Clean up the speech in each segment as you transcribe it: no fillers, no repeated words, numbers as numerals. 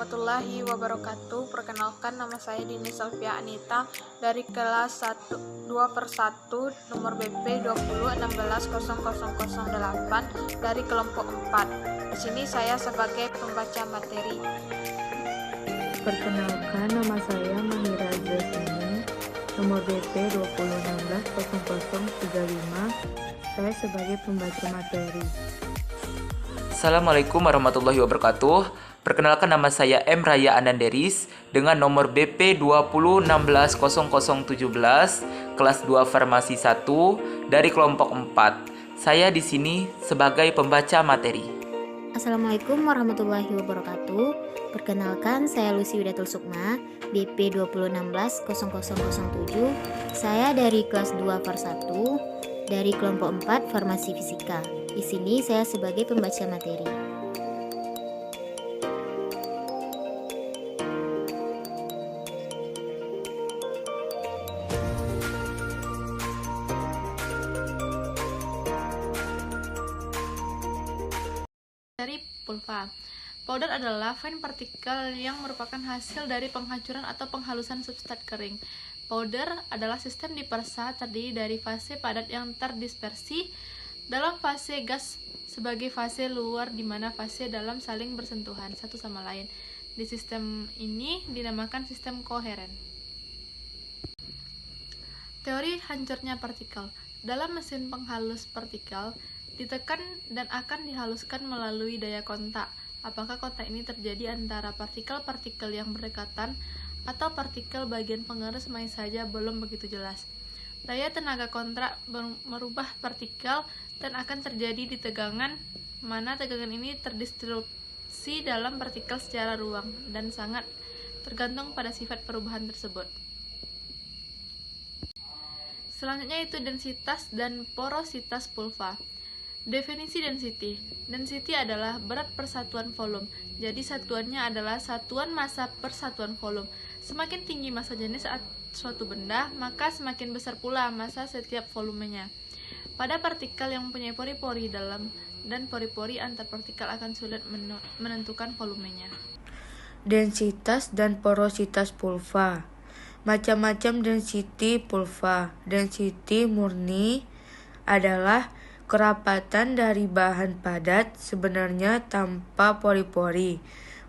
warahmatullahi wabarakatuh. Perkenalkan, nama saya Dini Salvia Anita dari kelas 2/1 nomor BP 20160008 dari kelompok 4. Di sini saya sebagai pembaca materi. Perkenalkan, nama saya Mahira Zasmini, nomor BP 20160035. Saya sebagai pembaca materi. Assalamualaikum warahmatullahi wabarakatuh. Perkenalkan, nama saya M. Raya Ananderis dengan nomor BP 20160017 kelas 2 Farmasi 1 dari kelompok 4. Saya di sini sebagai pembaca materi. Assalamualaikum warahmatullahi wabarakatuh. Perkenalkan, saya Lucy Widatul Sukma, BP 20160007. Saya dari kelas 2 Far 1 dari kelompok 4 Farmasi Fisika. Di sini saya sebagai pembaca materi. Dari pulva. Powder adalah fine partikel yang merupakan hasil dari penghancuran atau penghalusan substrat kering. Powder adalah sistem dispersa terdiri dari fase padat yang terdispersi dalam fase gas sebagai fase luar, di mana fase dalam saling bersentuhan satu sama lain. Di sistem ini dinamakan sistem koheren. Teori hancurnya partikel. Dalam mesin penghalus partikel ditekan dan akan dihaluskan melalui daya kontak. Apakah kontak ini terjadi antara partikel-partikel yang berdekatan atau partikel bagian pengeras saja belum begitu jelas. Daya tenaga kontrak merubah partikel dan akan terjadi di tegangan, mana tegangan ini terdistribusi dalam partikel secara ruang dan sangat tergantung pada sifat perubahan tersebut. Selanjutnya itu densitas dan porositas pulva. Definisi density. Density adalah berat per satuan volume. Jadi satuannya adalah satuan massa per satuan volume. Semakin tinggi massa jenis saat suatu benda, maka semakin besar pula massa setiap volumenya. Pada partikel yang mempunyai pori-pori dalam dan pori-pori antar partikel akan sulit menentukan volumenya. Densitas dan porositas pulva. Macam-macam density pulva. Density murni adalah kerapatan dari bahan padat sebenarnya tanpa pori-pori,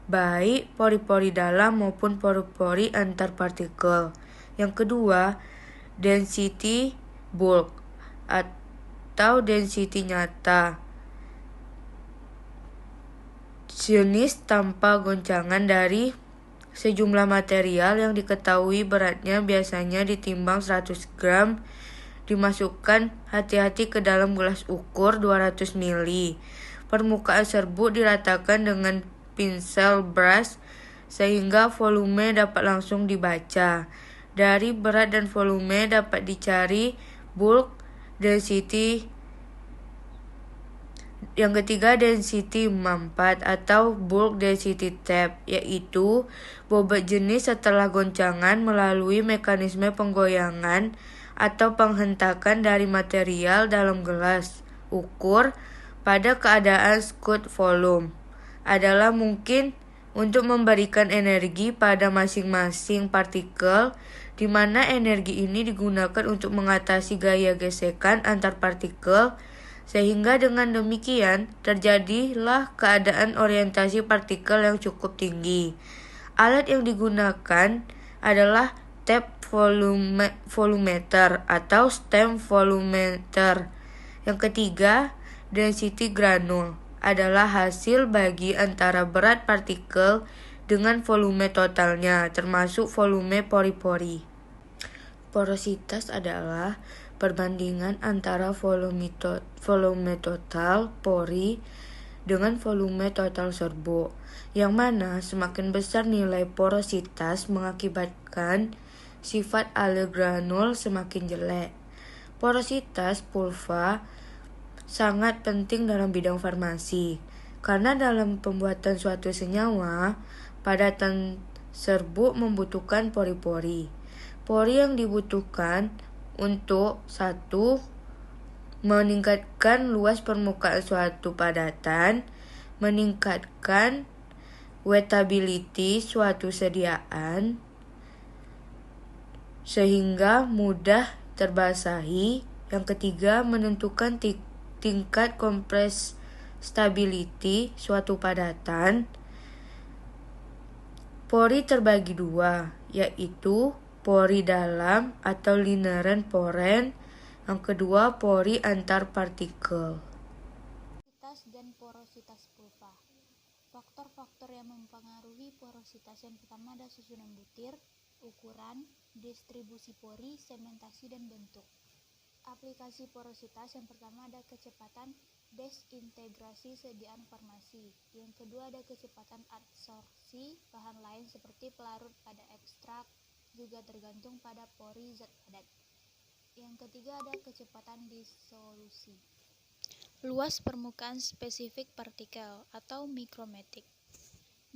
baik pori-pori dalam maupun pori-pori antar partikel. Yang kedua, density bulk atau density nyata, jenis tanpa goncangan dari sejumlah material yang diketahui beratnya biasanya ditimbang 100 gram, dimasukkan hati-hati ke dalam gelas ukur 200 ml. Permukaan serbuk diratakan dengan pinsel brush sehingga volume dapat langsung dibaca. Dari berat dan volume dapat dicari bulk density. Yang ketiga, density mampat atau bulk density tap, yaitu bobot jenis setelah goncangan melalui mekanisme penggoyangan atau penghentakan dari material dalam gelas ukur pada keadaan scut volume adalah mungkin untuk memberikan energi pada masing-masing partikel, di mana energi ini digunakan untuk mengatasi gaya gesekan antar partikel, sehingga dengan demikian terjadilah keadaan orientasi partikel yang cukup tinggi. Alat yang digunakan adalah tap volumeter atau stem volumeter. Yang ketiga, density granul adalah hasil bagi antara berat partikel dengan volume totalnya, termasuk volume pori-pori. Porositas adalah perbandingan antara volume total pori dengan volume total serbuk, yang mana semakin besar nilai porositas mengakibatkan sifat alur granul semakin jelek. Porositas pulva sangat penting dalam bidang farmasi, karena dalam pembuatan suatu senyawa, padatan serbuk membutuhkan pori-pori. Pori yang dibutuhkan untuk 1. Meningkatkan luas permukaan suatu padatan, meningkatkan wettability suatu sediaan sehingga mudah terbasahi. Yang ketiga, menentukan tingkat compressibility suatu padatan. Pori terbagi dua, yaitu pori dalam atau linieren poren. Yang kedua, pori antar partikel. Porositas dan porositas pulpa. Faktor-faktor yang mempengaruhi porositas yang pertama ada susunan butir, ukuran, distribusi pori, sementasi, dan bentuk. Aplikasi porositas yang pertama ada kecepatan desintegrasi sediaan formasi. Yang kedua ada kecepatan adsorpsi bahan lain seperti pelarut pada ekstrak, juga tergantung pada pori zat padat. Yang ketiga ada kecepatan disolusi. Luas permukaan spesifik partikel atau mikrometrik.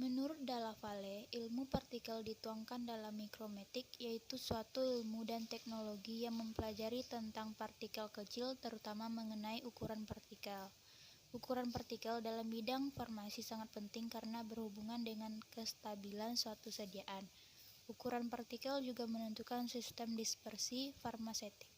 Menurut Dalla Valle, ilmu partikel dituangkan dalam mikrometrik, yaitu suatu ilmu dan teknologi yang mempelajari tentang partikel kecil, terutama mengenai ukuran partikel. Ukuran partikel dalam bidang formasi sangat penting karena berhubungan dengan kestabilan suatu sediaan. Ukuran partikel juga menentukan sistem dispersi farmaseutik.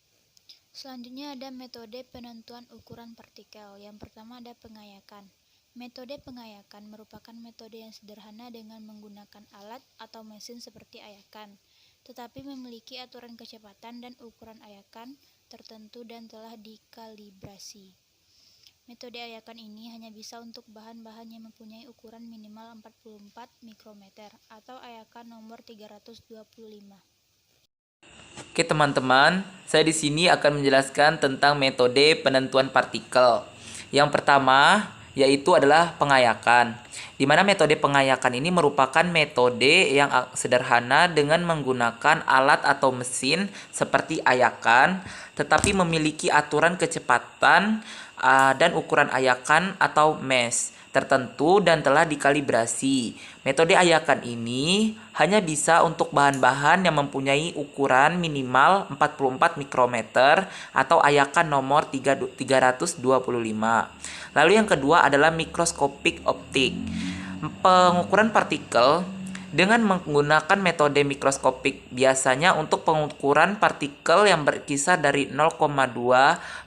Selanjutnya ada metode penentuan ukuran partikel. Yang pertama ada pengayakan. Metode pengayakan merupakan metode yang sederhana dengan menggunakan alat atau mesin seperti ayakan, tetapi memiliki aturan kecepatan dan ukuran ayakan tertentu dan telah dikalibrasi. Metode ayakan ini hanya bisa untuk bahan-bahan yang mempunyai ukuran minimal 44 mikrometer atau ayakan nomor 325. Oke teman-teman, saya di sini akan menjelaskan tentang metode penentuan partikel. Yang pertama yaitu adalah pengayakan, di mana metode pengayakan ini merupakan metode yang sederhana dengan menggunakan alat atau mesin seperti ayakan, tetapi memiliki aturan kecepatan dan ukuran ayakan atau mesh tertentu dan telah dikalibrasi. Metode ayakan ini hanya bisa untuk bahan-bahan yang mempunyai ukuran minimal 44 mikrometer atau ayakan nomor 325. Lalu yang kedua adalah mikroskopik optik. Pengukuran partikel dengan menggunakan metode mikroskopik biasanya untuk pengukuran partikel yang berkisar dari 0,2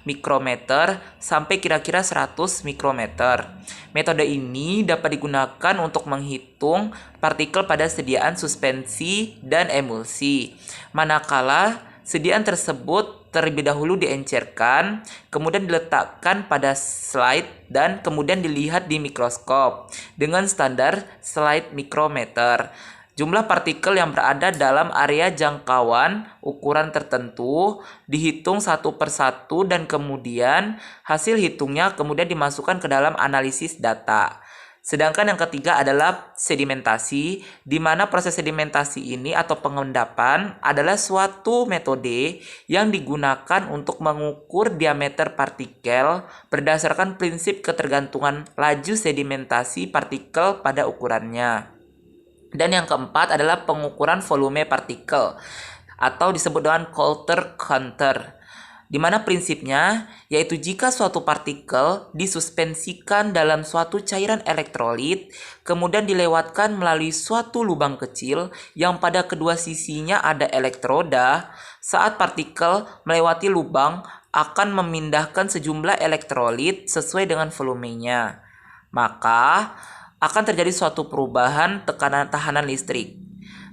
mikrometer sampai kira-kira 100 mikrometer. Metode ini dapat digunakan untuk menghitung partikel pada sediaan suspensi dan emulsi. Manakala sediaan tersebut terlebih dahulu diencerkan, kemudian diletakkan pada slide dan kemudian dilihat di mikroskop dengan standar slide mikrometer. Jumlah partikel yang berada dalam area jangkauan ukuran tertentu dihitung satu persatu dan kemudian hasil hitungnya kemudian dimasukkan ke dalam analisis data. Sedangkan yang ketiga adalah sedimentasi, di mana proses sedimentasi ini atau pengendapan adalah suatu metode yang digunakan untuk mengukur diameter partikel berdasarkan prinsip ketergantungan laju sedimentasi partikel pada ukurannya. Dan yang keempat adalah pengukuran volume partikel atau disebut dengan Coulter counter. Di mana prinsipnya yaitu jika suatu partikel disuspensikan dalam suatu cairan elektrolit kemudian dilewatkan melalui suatu lubang kecil yang pada kedua sisinya ada elektroda, saat partikel melewati lubang akan memindahkan sejumlah elektrolit sesuai dengan volumenya, maka akan terjadi suatu perubahan tekanan tahanan listrik.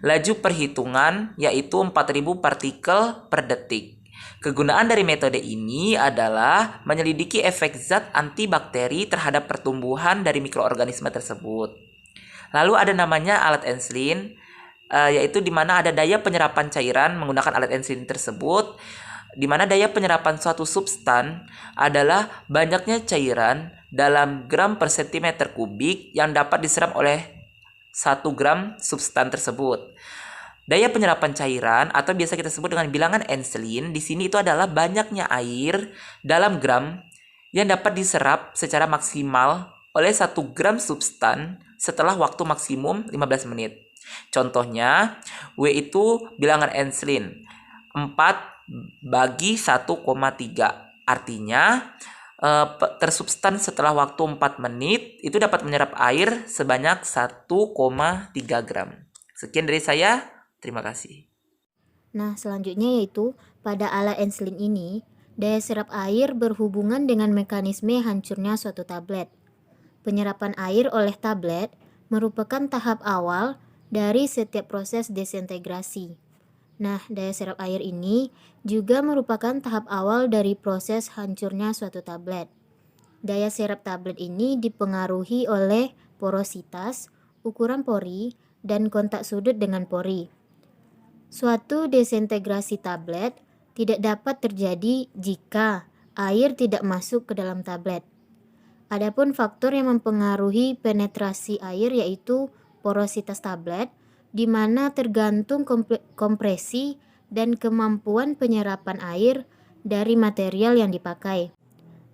Laju perhitungan yaitu 4000 partikel per detik. Kegunaan dari metode ini adalah menyelidiki efek zat antibakteri terhadap pertumbuhan dari mikroorganisme tersebut. Lalu ada namanya alat Enslin, yaitu di mana ada daya penyerapan cairan menggunakan alat Enslin tersebut, di mana daya penyerapan suatu substan adalah banyaknya cairan dalam gram per sentimeter kubik yang dapat diserap oleh 1 gram substan tersebut. Daya penyerapan cairan atau biasa kita sebut dengan bilangan Enslin di sini itu adalah banyaknya air dalam gram yang dapat diserap secara maksimal oleh 1 gram substan setelah waktu maksimum 15 menit. Contohnya, W itu bilangan Enslin 4/1,3. Artinya tersubstan setelah waktu 4 menit itu dapat menyerap air sebanyak 1,3 gram. Sekian dari saya, terima kasih. Nah, selanjutnya yaitu pada alat Enslin ini, daya serap air berhubungan dengan mekanisme hancurnya suatu tablet. Penyerapan air oleh tablet merupakan tahap awal dari setiap proses desintegrasi. Nah, daya serap air ini juga merupakan tahap awal dari proses hancurnya suatu tablet. Daya serap tablet ini dipengaruhi oleh porositas, ukuran pori, dan kontak sudut dengan pori. Suatu desintegrasi tablet tidak dapat terjadi jika air tidak masuk ke dalam tablet. Adapun faktor yang mempengaruhi penetrasi air yaitu porositas tablet, di mana tergantung kompresi dan kemampuan penyerapan air dari material yang dipakai.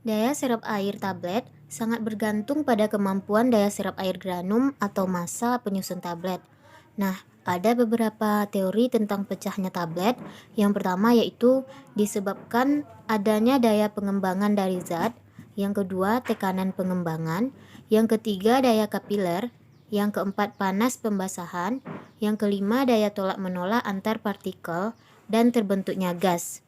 Daya serap air tablet sangat bergantung pada kemampuan daya serap air granum atau massa penyusun tablet. Nah, ada beberapa teori tentang pecahnya tablet. Yang pertama yaitu disebabkan adanya daya pengembangan dari zat, yang kedua tekanan pengembangan, yang ketiga daya kapiler, yang keempat panas pembasahan, yang kelima daya tolak-menolak antar partikel, dan terbentuknya gas.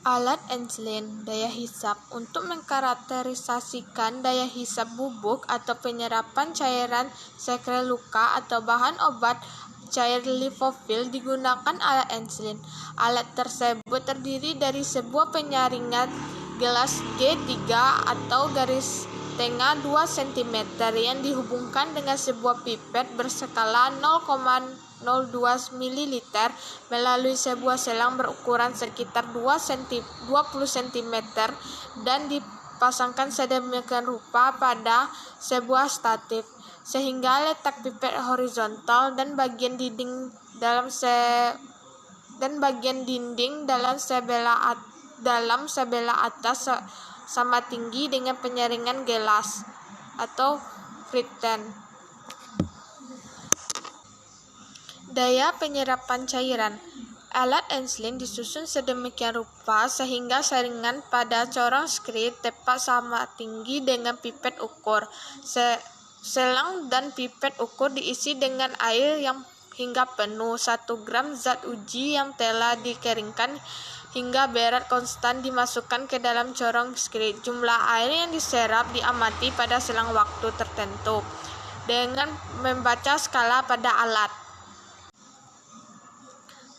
Alat Enslin daya hisap untuk mengkarakterisasikan daya hisap bubuk atau penyerapan cairan sekre luka atau bahan obat cair lipofil digunakan alat Enslin. Alat tersebut terdiri dari sebuah penyaringan gelas G3 atau garis tengah 2 cm yang dihubungkan dengan sebuah pipet berskala 0,02 ml melalui sebuah selang berukuran sekitar 20 cm dan dipasangkan sedemikian rupa pada sebuah statif sehingga letak pipet horizontal dan bagian dinding dalam sebelah atas sama tinggi dengan penyaringan gelas atau fritten. Daya penyerapan cairan. Alat Enslin disusun sedemikian rupa sehingga saringan pada corong skrit tepat sama tinggi dengan pipet ukur. Selang dan pipet ukur diisi dengan air yang hingga penuh. 1 gram zat uji yang telah dikeringkan hingga berat konstan dimasukkan ke dalam corong skrit. Jumlah air yang diserap diamati pada selang waktu tertentu dengan membaca skala pada alat.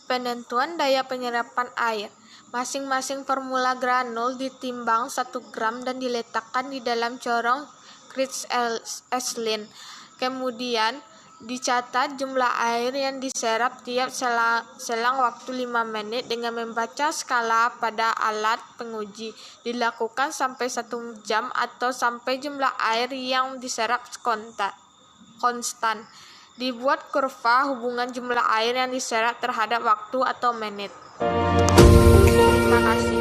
Penentuan daya penyerapan air. Masing-masing formula granul ditimbang 1 gram dan diletakkan di dalam corong skrit Enslin. Kemudian dicatat jumlah air yang diserap tiap selang waktu 5 menit dengan membaca skala pada alat penguji. Dilakukan sampai 1 jam atau sampai jumlah air yang diserap konstan. Dibuat kurva hubungan jumlah air yang diserap terhadap waktu atau menit. Terima kasih.